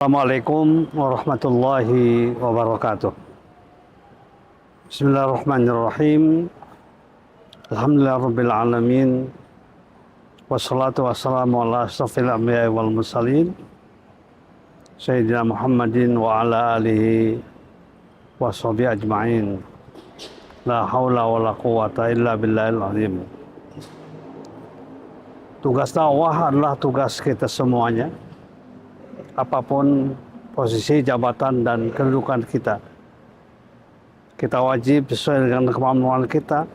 Assalamualaikum warahmatullahi wabarakatuh. Bismillahirrahmanirrahim. Alhamdulillahirabbil alamin. Wassalatu wassalamu ala asyrafil anbiya'i wal mursalin Sayyidina Muhammadin wa ala alihi wa sahbihi ajma'in. La haula wa la quwata illa billahil azim. Tugas dakwah adalah tugas kita semuanya, apapun posisi, jabatan, dan kedudukan kita. Kita wajib sesuai dengan kemampuan kita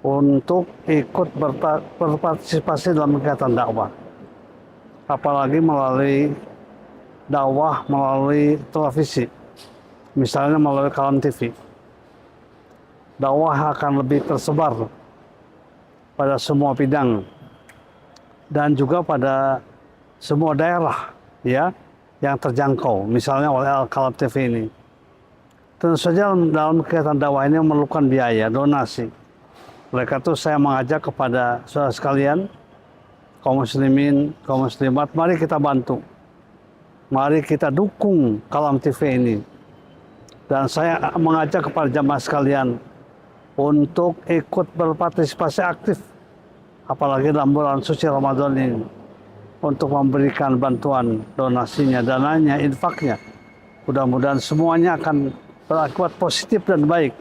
untuk ikut berpartisipasi dalam kegiatan dakwah. Apalagi melalui dakwah melalui televisi, misalnya melalui Kalam TV. Dakwah akan lebih tersebar pada semua bidang dan juga pada semua daerah ya yang terjangkau, misalnya oleh Kalam TV ini. Tentu saja dalam kegiatan dakwah ini memerlukan biaya, donasi. Oleh karena itu saya mengajak kepada saudara sekalian, kaum muslimin, kaum muslimat, mari kita bantu. Mari kita dukung Kalam TV ini. Dan saya mengajak kepada jamaah sekalian untuk ikut berpartisipasi aktif, apalagi dalam bulan suci Ramadan ini, untuk memberikan bantuan, donasinya, dananya, infaknya. Mudah-mudahan semuanya akan berakibat positif dan baik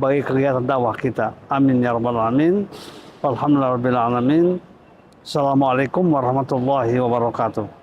bagi kegiatan dakwah kita. Amin ya rabbal alamin. Alhamdulillahirabbil alamin. Assalamualaikum warahmatullahi wabarakatuh.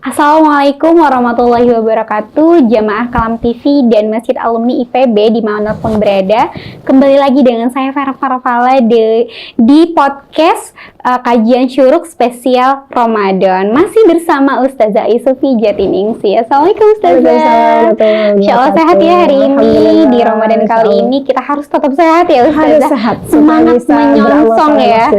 Assalamualaikum warahmatullahi wabarakatuh, jamaah Kalam TV dan Masjid Alumni IPB dimanapun berada. Kembali lagi dengan saya Vera Farfala di podcast kajian syuruk spesial Ramadan. Masih bersama Ustazah Isufi Jatiningsih. Assalamualaikum Ustazah. Insyaallah sehat ya hari ini. Di Ramadan kali ini kita harus tetap sehat ya Ustazah. Sehat. Semangat menyongsong ya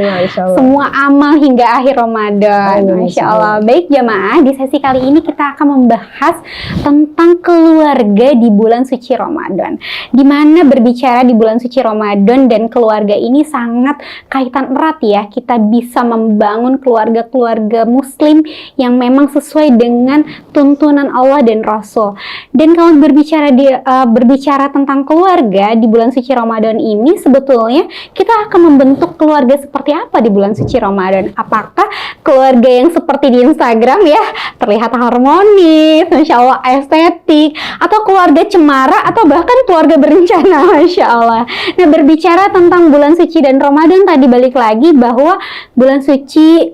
semua amal hingga akhir Ramadan. Insyaallah. Baik jamaah, di sesi kali ini kita akan membahas tentang keluarga di bulan suci Ramadan. Di mana berbicara di bulan suci Ramadan dan keluarga ini sangat kaitan erat ya. Kita bisa membangun keluarga-keluarga muslim yang memang sesuai dengan tuntunan Allah dan Rasul. Dan kalau berbicara tentang keluarga di bulan suci Ramadan ini, sebetulnya kita akan membentuk keluarga seperti apa di bulan suci Ramadan? Apakah keluarga yang seperti di Instagram ya, terlihat harmonis, Masya Allah, estetik, atau keluarga cemara, atau bahkan keluarga berencana, Masya Allah. Nah, berbicara tentang bulan suci dan Ramadan, tadi balik lagi bahwa bulan suci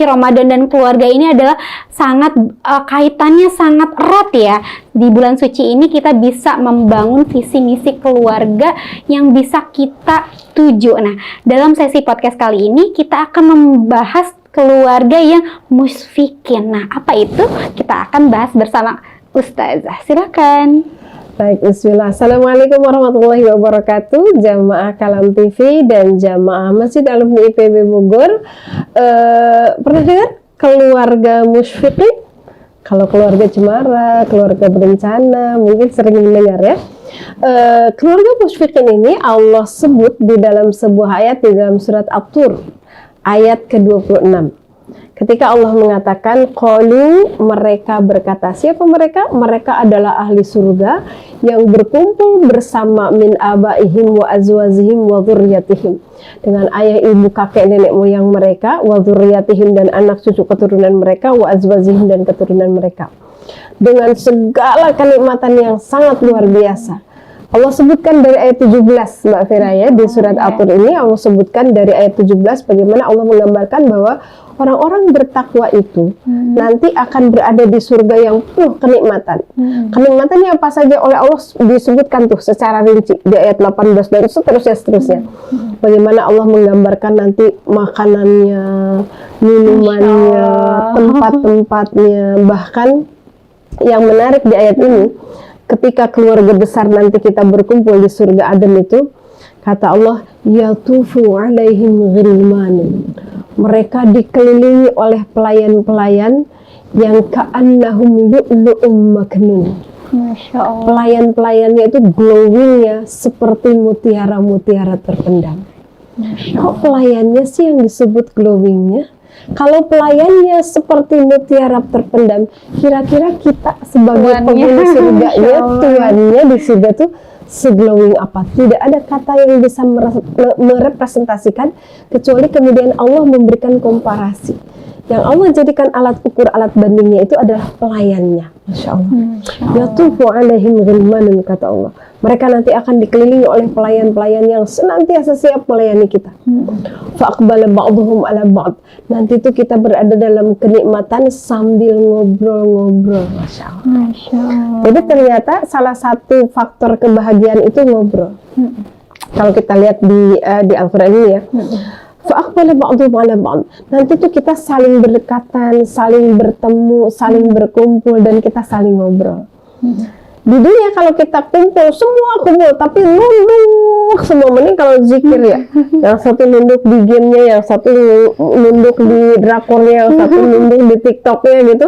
Ramadan dan keluarga ini adalah sangat kaitannya sangat erat ya. Di bulan suci ini kita bisa membangun visi misi keluarga yang bisa kita tuju. Nah, dalam sesi podcast kali ini kita akan membahas keluarga yang musfikin. Nah, apa itu? Kita akan bahas bersama Ustazah. Silakan. Baik, bismillah. Assalamualaikum warahmatullahi wabarakatuh. Jamaah Kalam TV dan jamaah Masjid Alumni IPB Bogor. Pernah dengar keluarga musyfiqin? Kalau keluarga cemara, keluarga berencana, mungkin sering mendengar ya. Keluarga musyfiqin ini Allah sebut di dalam sebuah ayat di dalam surat At-Tur ayat ke-26. Ketika Allah mengatakan qalu, mereka berkata, siapa mereka? Mereka adalah ahli surga yang berkumpul bersama min abaihim wa azwazihim wa dzurriyyatihim, dengan ayah ibu kakek nenek moyang mereka, wa dzurriyyatihim dan anak cucu keturunan mereka, wa azwazihim dan keturunan mereka, dengan segala kenikmatan yang sangat luar biasa. Allah sebutkan dari ayat 17 Mbak Fira ya, di surat At-Tur ini Allah sebutkan dari ayat 17 bagaimana Allah menggambarkan bahwa orang-orang bertakwa itu nanti akan berada di surga yang penuh kenikmatan. Kenikmatannya apa saja oleh Allah disebutkan tuh secara rinci di ayat 18 dan seterusnya. Bagaimana Allah menggambarkan nanti makanannya, minumannya, tempat-tempatnya. Bahkan yang menarik di ayat ini, ketika keluarga besar nanti kita berkumpul di surga Adem itu, kata Allah, yatufu alaihim ghilman. Mereka dikelilingi oleh pelayan-pelayan yang ka'annahum lu'lu'um maknun. Masya Allah. Pelayan-pelayannya itu glowingnya seperti mutiara-mutiara terpendam. Kok pelayannya sih yang disebut glowingnya? Kalau pelayannya seperti mutiara terpendam, kira-kira kita sebagai penghuni surganya, tuannya di surga tuh seglowing apa? Tidak ada kata yang bisa merepresentasikan kecuali kemudian Allah memberikan komparasi. Yang Allah jadikan alat ukur, alat bandingnya itu adalah pelayannya. Masya Allah. Yatufu alaihim ghilmanun, kata Allah. Mereka nanti akan dikelilingi oleh pelayan-pelayan yang senantiasa siap melayani kita. Fa'aqbala ba'duhum ala ba'd. Nanti itu kita berada dalam kenikmatan sambil ngobrol-ngobrol. Masya Allah. Masya Allah. Jadi ternyata salah satu faktor kebahagiaan itu ngobrol. Kalau kita lihat di Al-Quran ini ya. Fa'aqbala ba'duhum ala ba'd. Nanti tuh kita saling berdekatan, saling bertemu, saling berkumpul, dan kita saling ngobrol. Di dunia kalau kita kumpul, semua kumpul, tapi nunduk semua. Mending kalau zikir ya, yang satu nunduk di gamenya, yang satu nunduk di drakornya, yang satu nunduk di tiktoknya gitu,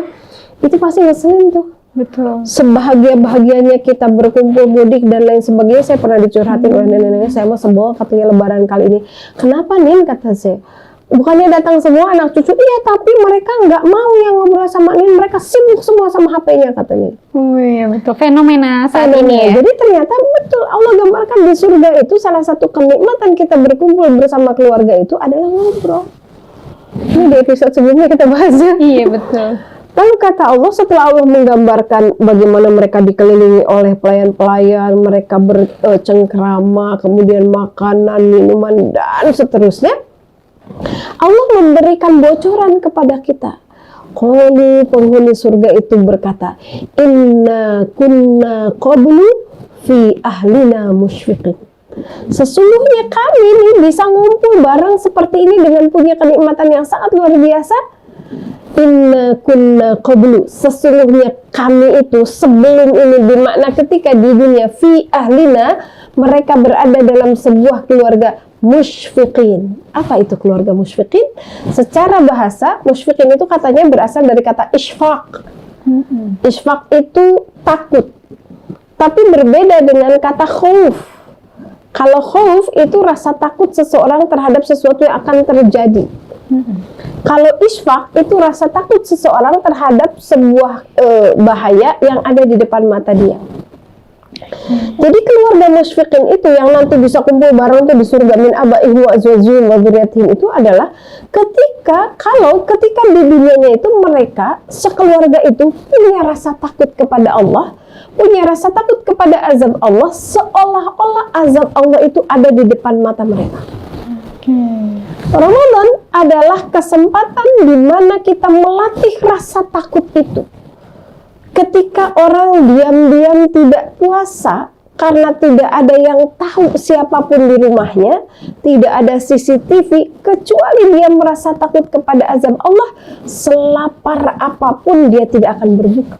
itu pasti ngeselin tuh. Betul. Sebahagia-bahagianya kita berkumpul, mudik dan lain sebagainya. Saya pernah dicurhatin oleh nenek-nenek saya, mau sebel katanya lebaran kali ini. Kenapa Nin, kata saya, bukannya datang semua anak cucu? Iya, tapi mereka nggak mau yang ngobrol sama Nin, mereka sibuk semua sama HP-nya katanya. Oh iya betul, fenomena saat ini ya. Jadi ternyata betul Allah gambarkan di surga itu salah satu kenikmatan kita berkumpul bersama keluarga itu adalah ngobrol. Ini di episode sebelumnya kita bahas ya. Iya betul. Lalu kata Allah, setelah Allah menggambarkan bagaimana mereka dikelilingi oleh pelayan-pelayan, mereka bercengkrama, kemudian makanan, minuman, dan seterusnya, Allah memberikan bocoran kepada kita. Qalu, penghuni surga itu berkata, inna kunna qablu fi ahlina musyfiqin. Sesungguhnya kami ini bisa ngumpul bareng seperti ini dengan punya kenikmatan yang sangat luar biasa. Inna kunna qablu, sesungguhnya kami itu sebelum ini, bermakna ketika di dunia, fi ahlina, mereka berada dalam sebuah keluarga musyfiqin. Apa itu keluarga musyfiqin? Secara bahasa, musyfiqin itu katanya berasal dari kata isfaq. Isfaq itu takut, tapi berbeda dengan kata khauf. Kalau khauf itu rasa takut seseorang terhadap sesuatu yang akan terjadi. Kalau isfaq itu rasa takut seseorang terhadap sebuah bahaya yang ada di depan mata dia. Jadi keluarga musyfiqin itu yang nanti bisa kumpul bareng tuh di surga min abaihim wa azwajihim wa dzurriyyatihim itu adalah ketika di dunianya itu mereka sekeluarga itu punya rasa takut kepada Allah, punya rasa takut kepada azab Allah, seolah-olah azab Allah itu ada di depan mata mereka. Ramadan adalah kesempatan di mana kita melatih rasa takut itu. Ketika orang diam-diam tidak puasa karena tidak ada yang tahu siapapun di rumahnya, tidak ada CCTV, kecuali dia merasa takut kepada azab Allah, selapar apapun dia tidak akan berbuka.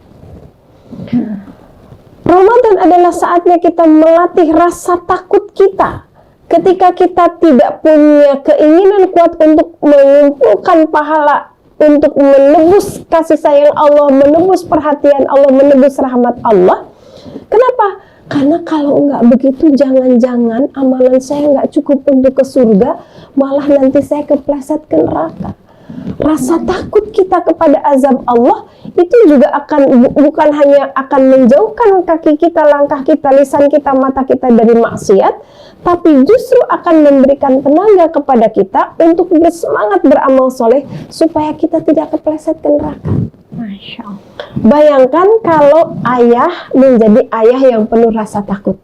Ramadan adalah saatnya kita melatih rasa takut kita. Ketika kita tidak punya keinginan kuat untuk mengumpulkan pahala, untuk menebus kasih sayang Allah, menebus perhatian Allah, menebus rahmat Allah. Kenapa? Karena kalau nggak begitu, jangan-jangan amalan saya nggak cukup untuk ke surga, malah nanti saya kepleset ke neraka. Rasa takut kita kepada azab Allah itu juga akan bukan hanya akan menjauhkan kaki kita, langkah kita, lisan kita, mata kita dari maksiat, tapi justru akan memberikan tenaga kepada kita untuk bersemangat beramal soleh supaya kita tidak kepleset ke neraka. Masya Allah. Bayangkan kalau ayah menjadi ayah yang penuh rasa takut.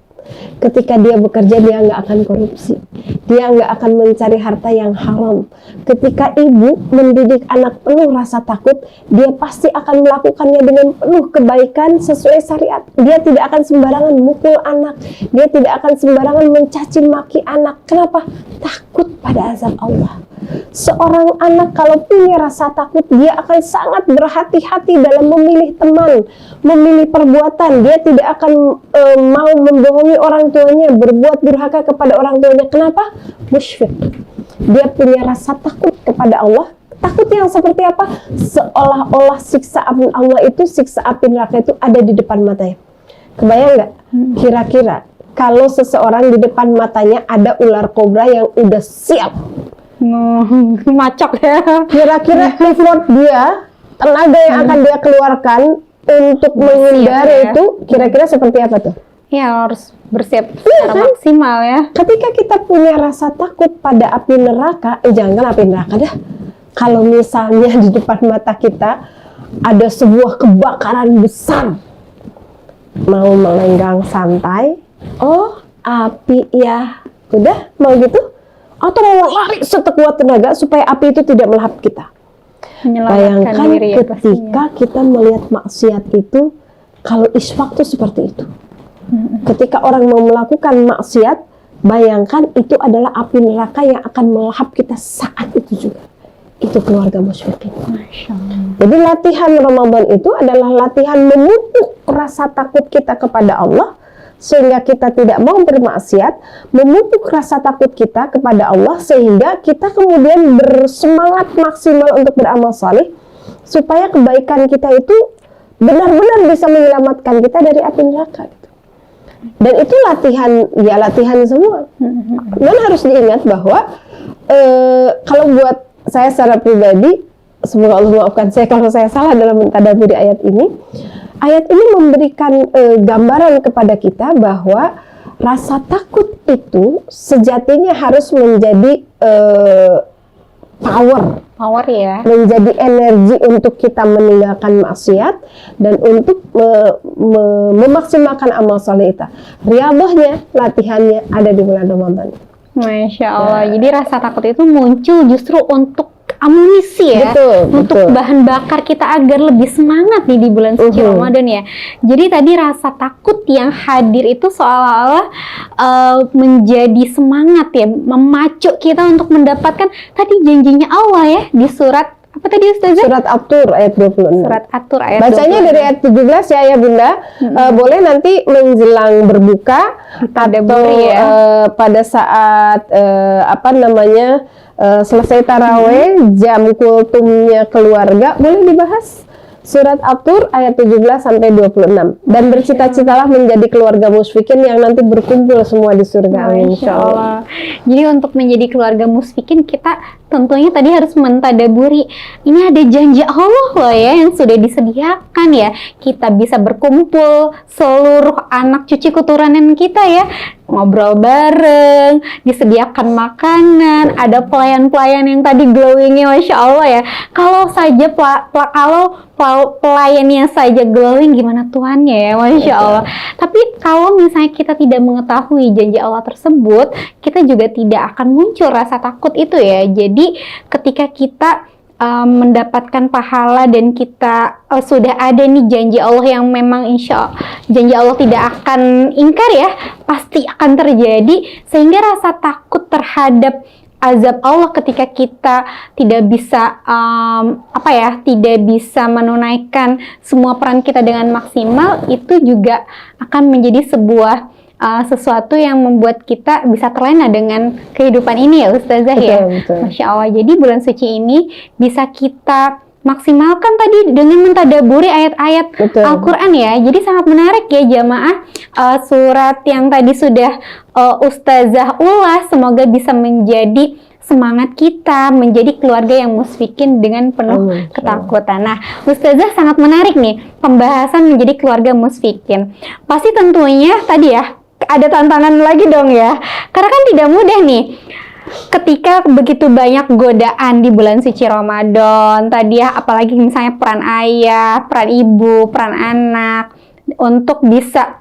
Ketika dia bekerja, dia nggak akan korupsi, dia nggak akan mencari harta yang haram. Ketika ibu mendidik anak penuh rasa takut, dia pasti akan melakukannya dengan penuh kebaikan sesuai syariat. Dia tidak akan sembarangan mukul anak, dia tidak akan sembarangan mencaci maki anak. Kenapa? Takut pada azab Allah. Seorang anak kalau punya rasa takut, dia akan sangat berhati-hati dalam memilih teman, memilih perbuatan. Dia tidak akan mau membohongi orang tuanya, berbuat durhaka kepada orang tuanya. Kenapa? Musyfiq. Dia punya rasa takut kepada Allah. Takut yang seperti apa? Seolah-olah siksa api Allah itu, siksa api neraka itu ada di depan matanya. Kebayang nggak? Kira-kira kalau seseorang di depan matanya ada ular kobra yang udah siap, Macok ya. kira-kira effort dia, tenaga yang akan dia keluarkan untuk menghindari ya. itu, kira-kira seperti apa tuh? Ya harus bersiap Iya, secara kan? maksimal ya. Ketika kita punya rasa takut pada api neraka, jangan api neraka dah. Kalau misalnya di depan mata kita ada sebuah kebakaran besar, mau melenggang santai, oh api ya, udah mau gitu, atau mau lari sekuat tenaga supaya api itu tidak melahap kita. Menyelamatkan Bayangkan diri ya ketika kita melihat maksiat itu, kalau isfak itu seperti itu. Ketika orang mau melakukan maksiat, bayangkan itu adalah api neraka yang akan melahap kita saat itu juga. Itu keluarga musyfiqin. Masya Allah. Jadi latihan Ramadan itu adalah latihan memupuk rasa takut kita kepada Allah, sehingga kita tidak mau bermaksiat, memupuk rasa takut kita kepada Allah, sehingga kita kemudian bersemangat maksimal untuk beramal saleh, supaya kebaikan kita itu benar-benar bisa menyelamatkan kita dari api neraka. Dan itu latihan, ya latihan semua. Dan harus diingat bahwa kalau buat saya secara pribadi, semoga Allah maafkan saya kalau saya salah dalam mentadaburi ayat ini. Ayat ini memberikan gambaran kepada kita bahwa rasa takut itu sejatinya harus menjadi Power ya. menjadi energi untuk kita meninggalkan maksiat dan untuk memaksimalkan amal soleh kita. Riyadhahnya, latihannya ada di bulan Ramadan. Masya Allah. Jadi rasa takut itu muncul justru untuk amunisi ya, untuk bahan bakar kita agar lebih semangat nih di bulan suci Ramadan ya. Jadi tadi rasa takut yang hadir itu seolah-olah menjadi semangat ya, memacu kita untuk mendapatkan tadi janjinya Allah ya di surat apa tadi Ustazah? Surat At-Tur ayat 26. Surat At-Tur ayat Bacanya 26. dari ayat 17 ya ya Bunda. Boleh nanti menjelang berbuka atau pada saat selesai taraweh, jam kultumnya keluarga, boleh dibahas surat At-Tur ayat 17 sampai 26 dan bercita-citalah menjadi keluarga musyfiqin yang nanti berkumpul semua di surga. Amin insyaallah. Jadi untuk menjadi keluarga musyfiqin kita tentunya tadi harus mentadaburi ini ada janji Allah loh ya yang sudah disediakan ya, kita bisa berkumpul seluruh anak cucu keturunan kita ya, ngobrol bareng, disediakan makanan, ada pelayan-pelayan yang tadi glowingnya Masya Allah ya. Kalau saja pelayannya saja glowing, gimana tuannya ya, Masya Allah. Tapi kalau misalnya kita tidak mengetahui janji Allah tersebut, kita juga tidak akan muncul rasa takut itu ya. Jadi ketika kita mendapatkan pahala dan kita sudah ada nih janji Allah yang memang insya Allah janji Allah tidak akan ingkar ya, pasti akan terjadi, sehingga rasa takut terhadap azab Allah ketika kita tidak bisa tidak bisa menunaikan semua peran kita dengan maksimal, itu juga akan menjadi sebuah sesuatu yang membuat kita bisa terlena dengan kehidupan ini ya Ustazah. Betul, ya. betul. Masya Allah. Jadi bulan suci ini bisa kita maksimalkan tadi dengan mentadaburi ayat-ayat Betul. Al-Quran ya. Jadi sangat menarik ya jamaah. Surat yang tadi sudah Ustazah ulas, semoga bisa menjadi semangat kita menjadi keluarga yang musfikin dengan penuh ketakutan. Nah, Ustazah sangat menarik nih pembahasan menjadi keluarga musfikin. Pasti tentunya tadi ya ada tantangan lagi dong ya, karena kan tidak mudah nih ketika begitu banyak godaan di bulan suci Ramadan tadi ya, apalagi misalnya peran ayah, peran ibu, peran anak untuk bisa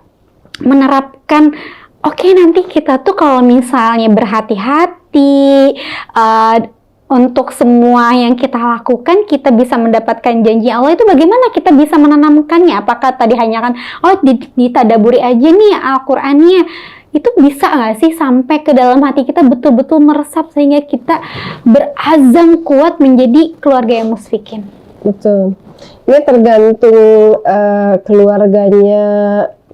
menerapkan oke, nanti kita tuh kalau misalnya berhati-hati untuk semua yang kita lakukan, kita bisa mendapatkan janji Allah, itu bagaimana kita bisa menanamkannya? Apakah tadi hanya kan ditadaburi aja nih Al-Qur'annya? Itu bisa nggak sih sampai ke dalam hati kita betul-betul meresap sehingga kita berazam kuat menjadi keluarga yang musfikin? Betul. Ini tergantung keluarganya,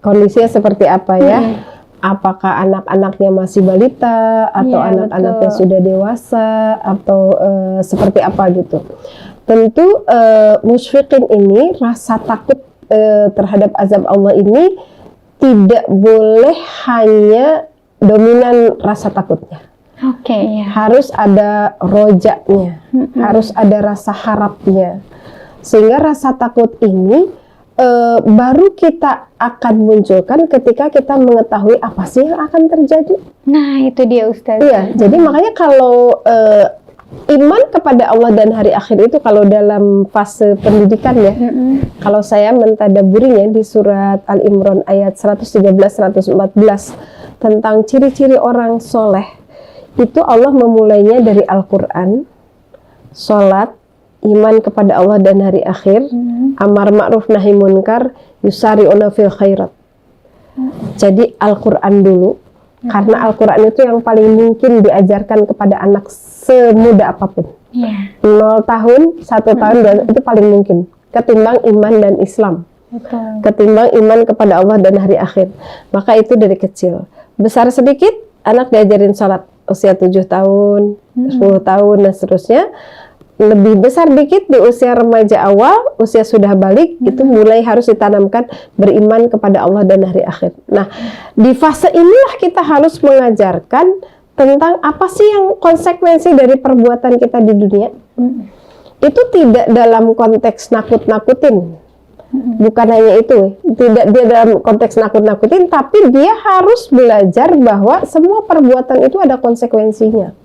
kondisinya seperti apa ya. Apakah anak-anaknya masih balita atau anak-anaknya sudah dewasa atau seperti apa gitu. Tentu musyfiqin ini, rasa takut terhadap azab Allah ini tidak boleh hanya dominan rasa takutnya. Oke, ya. Harus ada rojaknya, harus ada rasa harapnya. Sehingga rasa takut ini baru kita akan munculkan ketika kita mengetahui apa sih yang akan terjadi. Nah, itu dia Ustaz. Iya, jadi makanya kalau iman kepada Allah dan hari akhir itu kalau dalam fase pendidikan ya, kalau saya mentadaburinya di surat Al-Imran ayat 113-114 tentang ciri-ciri orang soleh, itu Allah memulainya dari Al-Quran, sholat, iman kepada Allah dan hari akhir, amar ma'ruf nahi munkar, yusari'una fil khairat. Jadi Al-Quran dulu, karena Al-Quran itu yang paling mungkin diajarkan kepada anak semuda apapun. 0 tahun, 1 tahun, itu paling mungkin. Ketimbang iman dan Islam. Ketimbang iman kepada Allah dan hari akhir. Maka itu dari kecil. Besar sedikit, anak diajarin sholat. Usia 7 tahun, 10 tahun, dan seterusnya. Lebih besar dikit di usia remaja awal, usia sudah balik, itu mulai harus ditanamkan beriman kepada Allah dan hari akhir. Nah, di fase inilah kita harus mengajarkan tentang apa sih yang konsekuensi dari perbuatan kita di dunia. Itu tidak dalam konteks nakut-nakutin. Bukan hanya itu, tidak dia dalam konteks nakut-nakutin, tapi dia harus belajar bahwa semua perbuatan itu ada konsekuensinya.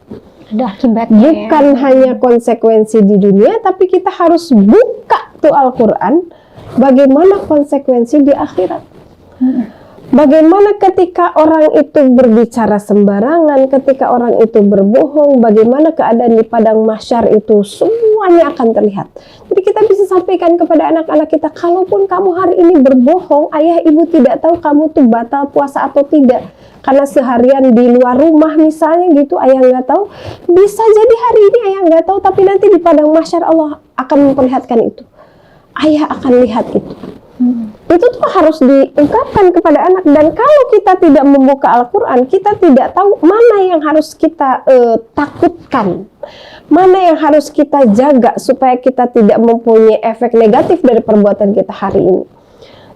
Ada akibatnya. Bukan hanya konsekuensi di dunia, tapi kita harus buka tuh Al-Quran, bagaimana konsekuensi di akhirat. Bagaimana ketika orang itu berbicara sembarangan, ketika orang itu berbohong, bagaimana keadaan di padang mahsyar itu semuanya akan terlihat. Jadi kita bisa sampaikan kepada anak-anak kita, kalaupun kamu hari ini berbohong, ayah ibu tidak tahu kamu tuh batal puasa atau tidak. Karena seharian di luar rumah misalnya gitu, ayah nggak tahu. Bisa jadi hari ini ayah nggak tahu, tapi nanti di padang mahsyar Allah akan memperlihatkan itu. Ayah akan lihat itu. Itu tuh harus diungkapkan kepada anak. Dan kalau kita tidak membuka Al-Quran, kita tidak tahu mana yang harus kita takutkan, mana yang harus kita jaga supaya kita tidak mempunyai efek negatif dari perbuatan kita hari ini.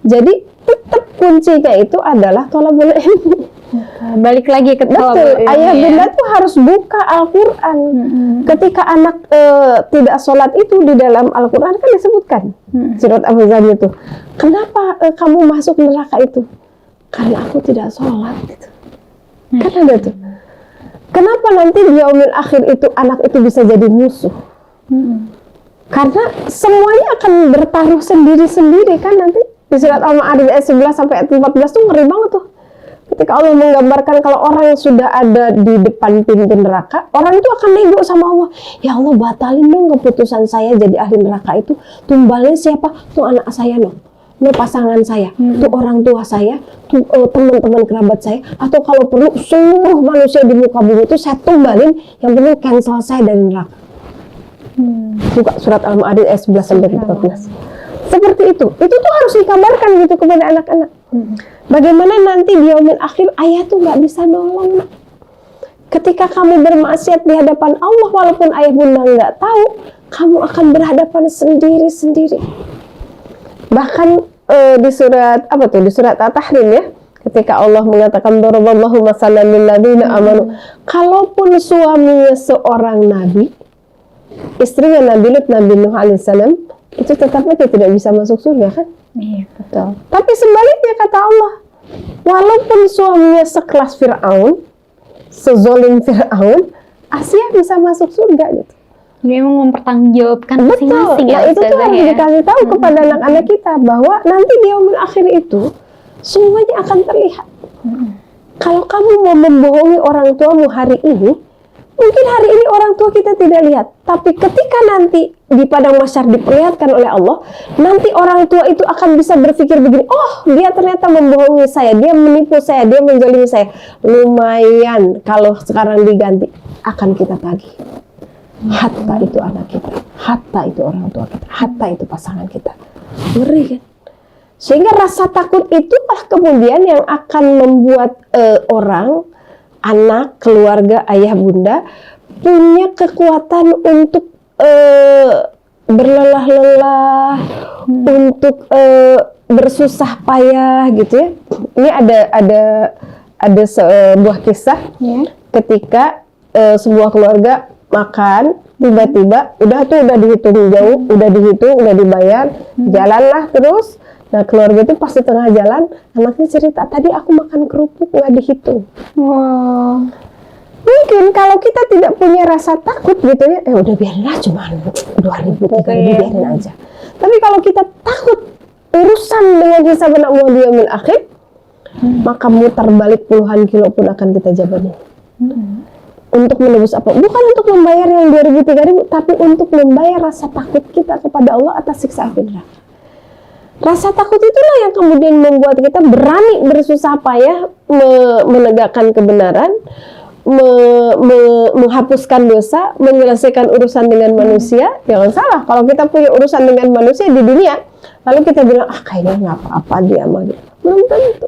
Jadi tetap kuncinya itu adalah thalabul ilmi. Balik lagi ke betul, ayah bunda tuh harus buka Al-Quran. Ketika anak tidak sholat itu di dalam Al-Quran kan disebutkan surat Al-Ahzab itu, kenapa kamu masuk neraka itu? Karena aku tidak sholat gitu. Kan ada tuh. Kenapa nanti di yaumil akhir itu anak itu bisa jadi musuh? Karena semuanya akan bertaruh sendiri-sendiri kan nanti. Di surat Al-Ma'arij ayat 11 sampai ayat 14 tuh ngeri banget tuh. Ketika Allah menggambarkan kalau orang yang sudah ada di depan pintu neraka, orang itu akan nego sama Allah. Ya Allah, batalin dong keputusan saya jadi ahli neraka itu. Tumbalnya siapa? Tuh anak saya dong. ini pasangan saya, tuh orang tua saya, tuh teman-teman kerabat saya, atau kalau perlu seluruh manusia di muka bumi itu saya tumbalin, yang penting cancel saya dari neraka. Buka surat Al-Ma'arij ayat 11 sampai 14. Seperti itu tuh harus dikabarkan gitu kepada anak-anak. Bagaimana nanti di yaumil akhir ayah tuh nggak bisa nolong. Ketika kamu bermaksiat di hadapan Allah, walaupun ayah bunda nggak tahu, kamu akan berhadapan sendiri-sendiri. Bahkan di surat apa tuh? Di surat At-Tahrim ya, ketika Allah mengatakan daraballahu masalan lil ladzina amanu. Kalaupun suaminya seorang nabi, istrinya Nabi Lut, Nabi Nuh alaihissalam, itu tetapnya tidak bisa masuk surga kan? Iya, betul. Tapi sebaliknya kata Allah, walaupun suaminya sekelas Fir'aun, sezolim Fir'aun, Asia bisa masuk surga gitu. Dia memang mempertanggungjawabkan Betul. masing-masing ya, Nah itu tuh harus dikasih tahu kepada anak-anak kita bahwa nanti di yaumil akhir itu semuanya akan terlihat. Kalau kamu mau membohongi orang tuamu hari ini, mungkin hari ini orang tua kita tidak lihat, tapi ketika nanti di padang mahsyar diperlihatkan oleh Allah, nanti orang tua itu akan bisa berpikir begini, oh dia ternyata membohongi saya, dia menipu saya, dia menzalimi saya. Lumayan kalau sekarang diganti, akan kita tagih. Hatta itu anak kita, hatta itu orang tua kita, hatta itu pasangan kita. Ngeri kan? Sehingga rasa takut itulah kemudian yang akan membuat orang, anak, keluarga, ayah, bunda punya kekuatan untuk berlelah-lelah, untuk bersusah payah gitu ya. Ini ada sebuah kisah ketika sebuah keluarga makan, tiba-tiba udah dihitung jauh, udah dibayar, jalanlah terus. Nah keluarga itu pas di tengah jalan, anaknya cerita, tadi aku makan kerupuk nggak dihitung. Wow. Mungkin kalau kita tidak punya rasa takut gitu ya, udah biarinlah cuma 2.000, 3.000 biarin aja. Tapi kalau kita takut urusan dengan hisab anak buah di yaumil akhir, maka muter balik puluhan kilo pun akan kita jabani. Untuk menebus apa? Bukan untuk membayar yang 2.000, 3.000, tapi untuk membayar rasa takut kita kepada Allah atas siksa api neraka. Rasa takut itulah yang kemudian membuat kita berani bersusah payah menegakkan kebenaran, menghapuskan dosa, menyelesaikan urusan dengan manusia. Jangan salah, kalau kita punya urusan dengan manusia di dunia, lalu kita bilang, kayaknya nggak apa-apa dia mah. Belum tentu.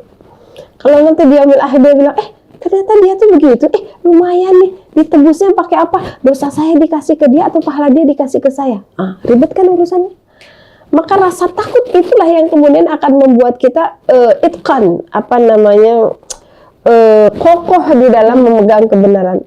Kalau nanti dia ambil akhir dia bilang, ternyata dia tuh begitu, lumayan nih, ditebusnya pakai apa? Dosa saya dikasih ke dia atau pahala dia dikasih ke saya? Ribet kan urusannya. Maka rasa takut itulah yang kemudian akan membuat kita itqan, kokoh di dalam memegang kebenaran.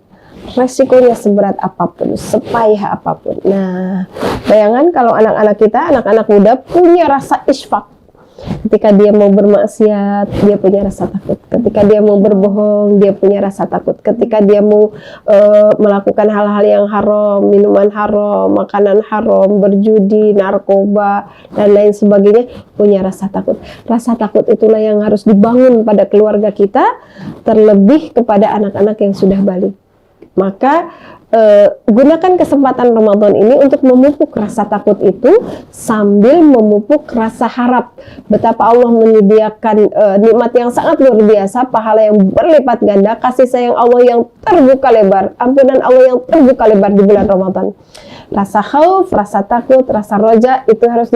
Resikonya seberat apapun, sepayah apapun. Nah, bayangan kalau anak-anak kita, anak-anak muda punya rasa isfaq. Ketika dia mau bermaksiat, dia punya rasa takut. Ketika dia mau berbohong, dia punya rasa takut. Ketika dia mau melakukan hal-hal yang haram, minuman haram, makanan haram, berjudi, narkoba, dan lain sebagainya, punya rasa takut. Rasa takut itulah yang harus dibangun pada keluarga kita, terlebih kepada anak-anak yang sudah balik. Maka gunakan kesempatan Ramadan ini untuk memupuk rasa takut itu sambil memupuk rasa harap. Betapa Allah menyediakan nikmat yang sangat luar biasa, pahala yang berlipat ganda, kasih sayang Allah yang terbuka lebar, ampunan Allah yang terbuka lebar di bulan Ramadan. Rasa khauf, rasa takut, rasa roja itu harus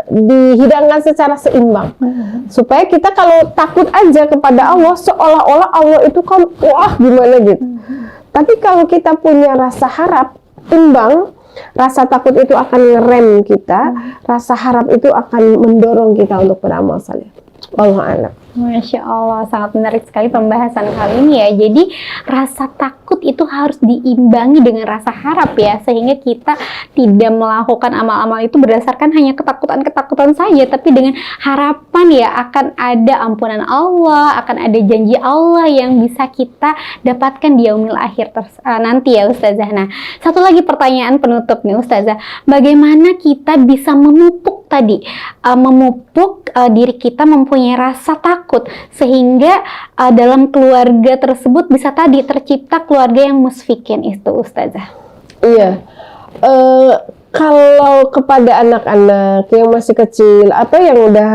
dihidangkan secara seimbang. Supaya kita kalau takut aja kepada Allah, seolah-olah Allah itu kan wah gimana gitu. Tapi kalau kita punya rasa harap imbang, rasa takut itu akan ngerem kita, rasa harap itu akan mendorong kita untuk beramal saleh. Wallahu a'lam. Masya Allah, sangat menarik sekali pembahasan kali ini ya. Jadi rasa takut itu harus diimbangi dengan rasa harap ya, sehingga kita tidak melakukan amal-amal itu berdasarkan hanya ketakutan-ketakutan saja, tapi dengan harapan ya akan ada ampunan Allah, akan ada janji Allah yang bisa kita dapatkan di yaumil akhir nanti ya Ustazah. Nah, satu lagi pertanyaan penutup nih Ustazah, bagaimana kita bisa memupuk diri kita mempunyai rasa takut sehingga dalam keluarga tersebut bisa tercipta keluarga yang musfikin itu Ustazah. Iya, Kalau kepada anak-anak yang masih kecil atau yang udah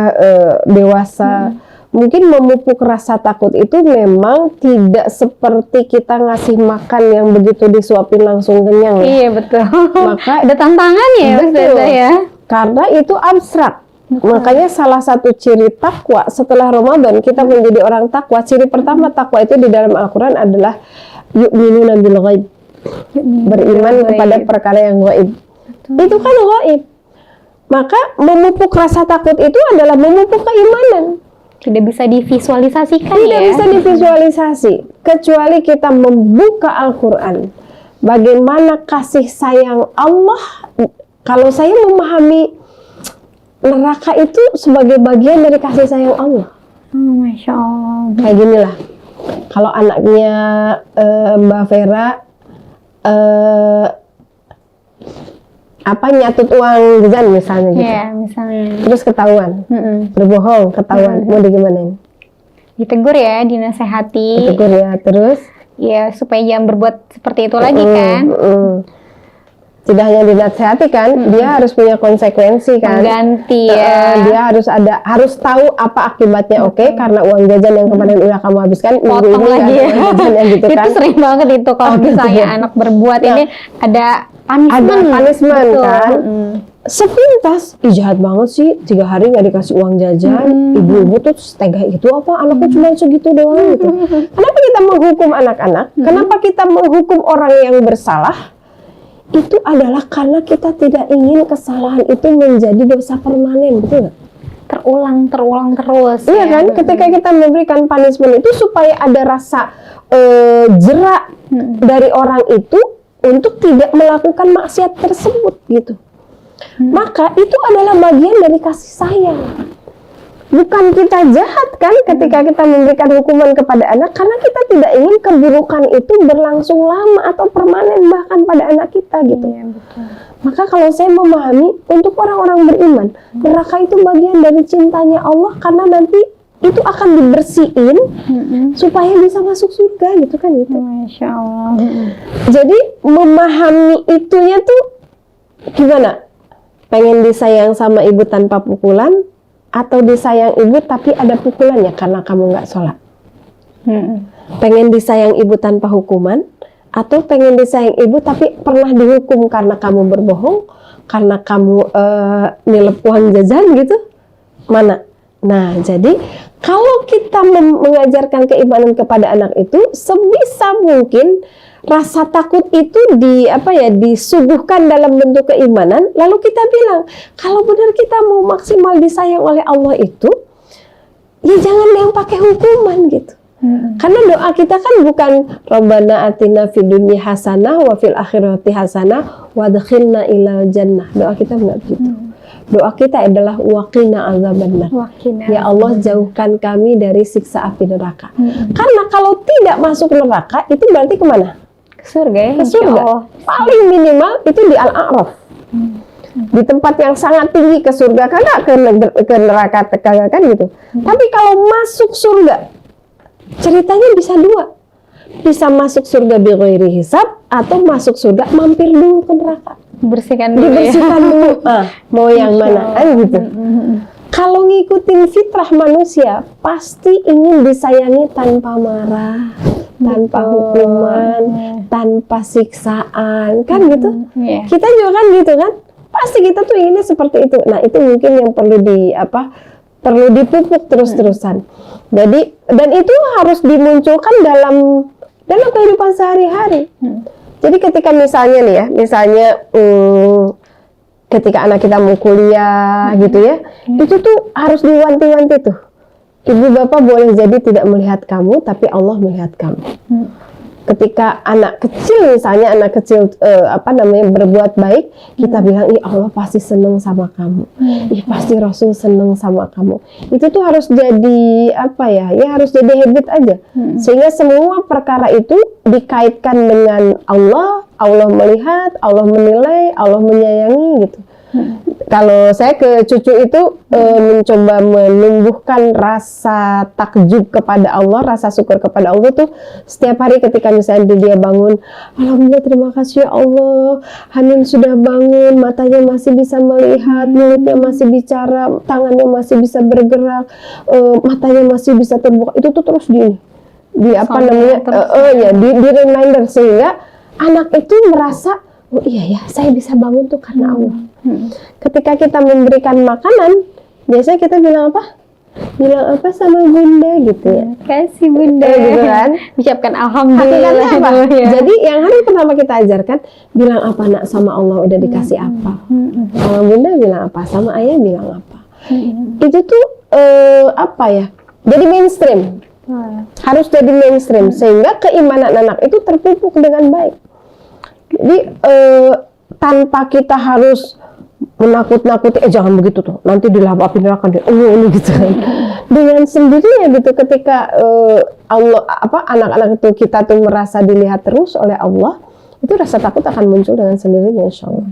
dewasa, mungkin memupuk rasa takut itu memang tidak seperti kita ngasih makan yang begitu disuapin langsung kenyang. Iya betul. Maka ada tantangannya ya betul, Ustazah ya. karena itu abstrak. Makanya salah satu ciri takwa setelah Ramadan kita menjadi orang takwa. Ciri pertama takwa itu di dalam Al-Quran adalah yu'minuna bil ghaib, beriman kepada perkara yang gaib. Itu kan gaib. Maka memupuk rasa takut itu adalah memupuk keimanan. Tidak bisa divisualisasikan Tidak ya. bisa divisualisasi kecuali kita membuka Al-Quran. Bagaimana kasih sayang Allah. Kalau saya memahami neraka itu sebagai bagian dari kasih sayang Allah. Masya Allah. Kayak gini lah. Kalau anaknya Mbak Vera nyatut uang jajan misalnya gitu. Iya, misalnya. Terus ketahuan, berbohong, ketahuan, mau digimanain? Ditegur ya, dinasehati. Ditegur ya, terus? Ya, supaya jangan berbuat seperti itu lagi kan. Tidak hanya dinasehati kan, dia harus punya konsekuensi kan. Ganti ya. Dia harus tahu apa akibatnya. Oke, karena uang jajan yang kemarin udah kamu habiskan, minggu Potong ini lagi nggak ya. ada uang jajan gitu kan. Itu sering banget itu kalau misalnya anak berbuat ini ada punishment. Ada punishment Betul. kan. Sepintas, jahat banget sih, 3 hari nggak dikasih uang jajan, ibu-ibu tuh tega itu apa, anaknya cuma segitu doang gitu. Kenapa kita menghukum anak-anak? Kenapa kita menghukum orang yang bersalah? Itu adalah karena kita tidak ingin kesalahan itu menjadi dosa permanen, betul nggak? Terulang terus. Iya ya. kan? Ketika kita memberikan punishment itu supaya ada rasa jerak dari orang itu untuk tidak melakukan maksiat tersebut gitu. Maka itu adalah bagian dari kasih sayang. Bukan kita jahat kan ketika kita memberikan hukuman kepada anak, karena kita tidak ingin keburukan itu berlangsung lama atau permanen bahkan pada anak kita gitu. Iya, betul. Maka kalau saya memahami untuk orang-orang beriman, neraka itu bagian dari cintanya Allah karena nanti itu akan dibersihin supaya bisa masuk surga gitu kan gitu. Masya Allah. Jadi memahami itunya tuh gimana? Pengen disayang sama ibu tanpa pukulan, atau disayang ibu tapi ada pukulannya karena kamu nggak sholat? Pengen disayang ibu tanpa hukuman, atau pengen disayang ibu tapi pernah dihukum karena kamu berbohong, karena kamu nilep uang jajan gitu? Mana? Nah, jadi kalau kita mengajarkan keimanan kepada anak itu, sebisa mungkin rasa takut itu disuguhkan dalam bentuk keimanan. Lalu kita bilang, kalau benar kita mau maksimal disayang oleh Allah itu, ya jangan yang pakai hukuman gitu. Karena doa kita kan bukan Rabbana atina fid dunya hasanah wa fil akhirati hasanah wa adkhilna ilal jannah. Doa kita enggak begitu. Doa kita adalah waqina azabannar. Ya Allah, jauhkan kami dari siksa api neraka. Karena kalau tidak masuk neraka itu berarti kemana? Ke surga ya. Ke surga. Paling minimal itu di Al-A'raf. Di tempat yang sangat tinggi ke surga, karena ke neraka kan gitu. Tapi kalau masuk surga, ceritanya bisa dua. Bisa masuk surga bi ghairi hisab, atau masuk surga mampir dulu ke neraka. Dibersihkan dulu. Dulu. Mau yang mana kan gitu. Kalau ngikutin fitrah manusia, pasti ingin disayangi tanpa marah, tanpa hukuman, tanpa siksaan, kan gitu. Kita juga kan gitu kan. Pasti kita tuh inginnya seperti itu. Nah, itu mungkin yang perlu dipupuk terus-terusan. Jadi, dan itu harus dimunculkan dalam kehidupan sehari-hari. Jadi ketika misalnya nih ya, ketika anak kita mau kuliah gitu ya, itu tuh harus diwanti-wanti tuh. Ibu bapak boleh jadi tidak melihat kamu, tapi Allah melihat kamu. Ketika anak kecil misalnya, berbuat baik, kita bilang, ih Allah pasti seneng sama kamu, ih pasti Rasul seneng sama kamu. Itu tuh harus jadi harus jadi habit aja, sehingga semua perkara itu dikaitkan dengan Allah. Allah melihat, Allah menilai, Allah menyayangi gitu. Kalau saya ke cucu itu mencoba menumbuhkan rasa takjub kepada Allah, rasa syukur kepada Allah tuh setiap hari ketika misalnya dia bangun, alhamdulillah terima kasih ya Allah, Hanin sudah bangun, matanya masih bisa melihat, mulutnya masih bicara, tangannya masih bisa bergerak, matanya masih bisa terbuka. Itu tuh terus di apa namanya di reminder sehingga anak itu merasa, oh iya ya, saya bisa bangun tuh karena Allah. Ketika kita memberikan makanan, biasanya kita bilang apa? Bilang apa sama bunda gitu ya? Kasih bunda. Gitu kan? Ucapkan alhamdulillah. Hakikatnya apa? Ya. Jadi yang hari pertama kita ajarkan, bilang apa nak sama Allah udah dikasih apa? Sama bunda bilang apa? Sama ayah bilang apa? Itu tuh apa ya? Jadi mainstream. Harus jadi mainstream sehingga keimanan anak itu terpupuk dengan baik. Jadi tanpa kita harus menakut-nakuti, jangan begitu tuh, nanti dilapapin neraka deh, ini gitu kan. Dengan sendirinya gitu, ketika anak-anak itu kita tuh merasa dilihat terus oleh Allah, itu rasa takut akan muncul dengan sendirinya, insya Allah.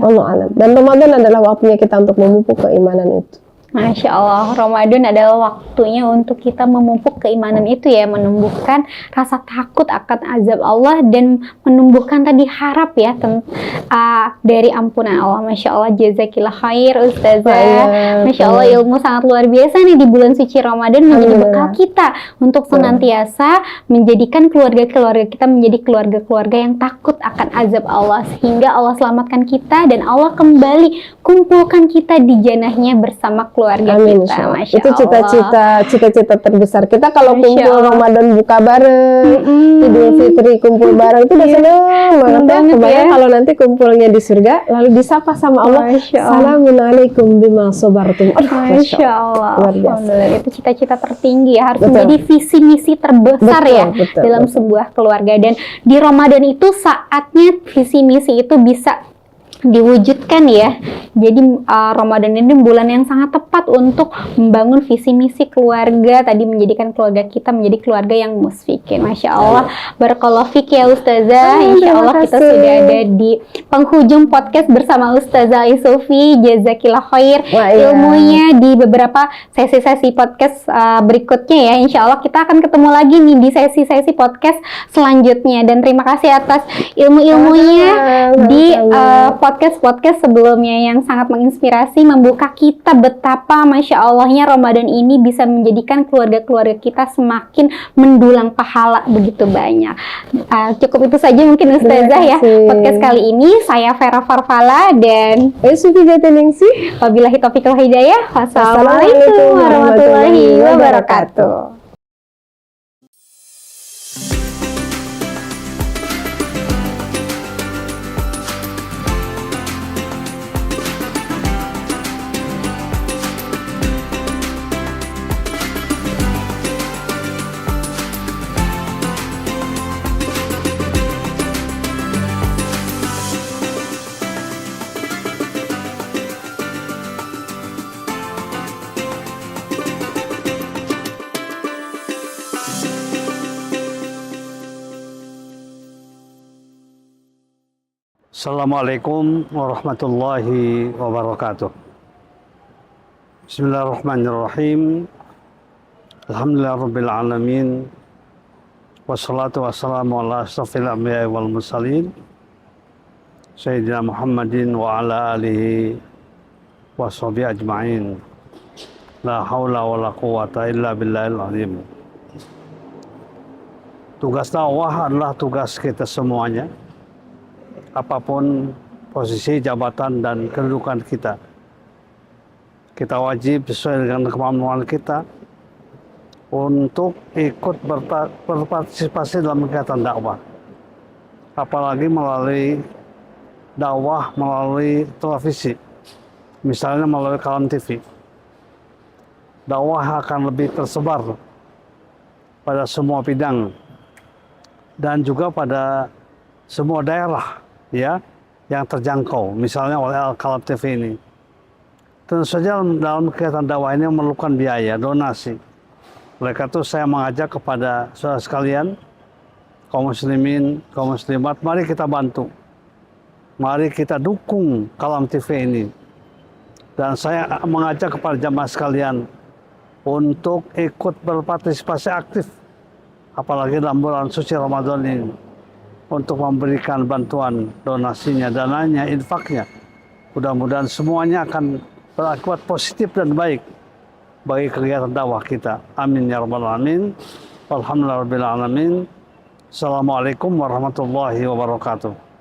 Allah alam. Dan Ramadan adalah waktunya kita untuk memupuk keimanan itu. Masya Allah, Ramadan adalah waktunya untuk kita memupuk keimanan itu ya, menumbuhkan rasa takut akan azab Allah dan menumbuhkan tadi harap ya dari ampunan Allah. Masya Allah, jazakillah khair Ustazah. Masya Allah, ilmu sangat luar biasa nih di bulan suci Ramadan menjadi bekal kita untuk senantiasa menjadikan keluarga-keluarga kita menjadi keluarga-keluarga yang takut akan azab Allah, sehingga Allah selamatkan kita dan Allah kembali kumpulkan kita di janahnya bersama keluarga Amin, kita. Masya itu Allah. cita-cita terbesar kita kalau kumpul Ramadan buka bareng, Idul Fitri kumpul bareng itu udah seneng banget ya. Kalau nanti kumpulnya di surga lalu disapa sama Allah, Assalamualaikum bima sabartum. Masya Allah. Luar biasa. Alhamdulillah, itu cita-cita tertinggi ya, harus menjadi visi misi terbesar dalam sebuah keluarga. Dan di Ramadan itu saatnya visi misi itu bisa diwujudkan ya. Jadi Ramadan ini bulan yang sangat tepat untuk membangun visi misi keluarga, tadi menjadikan keluarga kita menjadi keluarga yang musfikin. Masya Allah, barakallahu fik ya Ustazah. Insya Allah kita sudah ada di penghujung podcast bersama Ustazah Isofi. Jazakillah khair ilmunya di beberapa sesi-sesi podcast berikutnya ya. Insya Allah kita akan ketemu lagi nih di sesi-sesi podcast selanjutnya. Dan terima kasih atas ilmu-ilmunya di podcast sebelumnya yang sangat menginspirasi, membuka kita betapa Masya Allahnya Ramadan ini bisa menjadikan keluarga-keluarga kita semakin mendulang pahala begitu banyak. Cukup itu saja mungkin Ustazah ya podcast kali ini. Saya Vera Farfala dan Sufi Jatiningsih. Wabillahi taufiq wal hidayah. Wassalamualaikum warahmatullahi wabarakatuh. Assalamualaikum warahmatullahi wabarakatuh. Bismillahirrahmanirrahim. Alhamdulillahirabbil alamin. Wassalatu wassalamu ala asyrafil anbiya'i wal mursalin Sayyidina Muhammadin wa ala alihi washabihi ajma'in. La haula wa la quwata illa billahil azim. Tugas dakwah adalah tugas kita semuanya, apapun posisi, jabatan, dan kedudukan kita. Kita wajib sesuai dengan kemampuan kita untuk ikut berpartisipasi dalam kegiatan dakwah. Apalagi melalui dakwah melalui televisi, misalnya melalui Kalam TV. Dakwah akan lebih tersebar pada semua bidang dan juga pada semua daerah ya yang terjangkau, misalnya oleh Al-Kalam TV ini. Tentu saja dalam kegiatan dakwah ini memerlukan biaya, donasi. Oleh karena itu saya mengajak kepada saudara sekalian, kaum muslimin, kaum muslimat, mari kita bantu. Mari kita dukung Kalam TV ini Dan saya mengajak kepada jamaah sekalian untuk ikut berpartisipasi aktif, apalagi dalam bulan suci Ramadan ini, untuk memberikan bantuan donasinya, dananya, infaknya. Mudah-mudahan semuanya akan berakibat positif dan baik bagi kegiatan dakwah kita. Amin ya rabbal alamin. Alhamdulillahirabbil alamin. Assalamualaikum warahmatullahi wabarakatuh.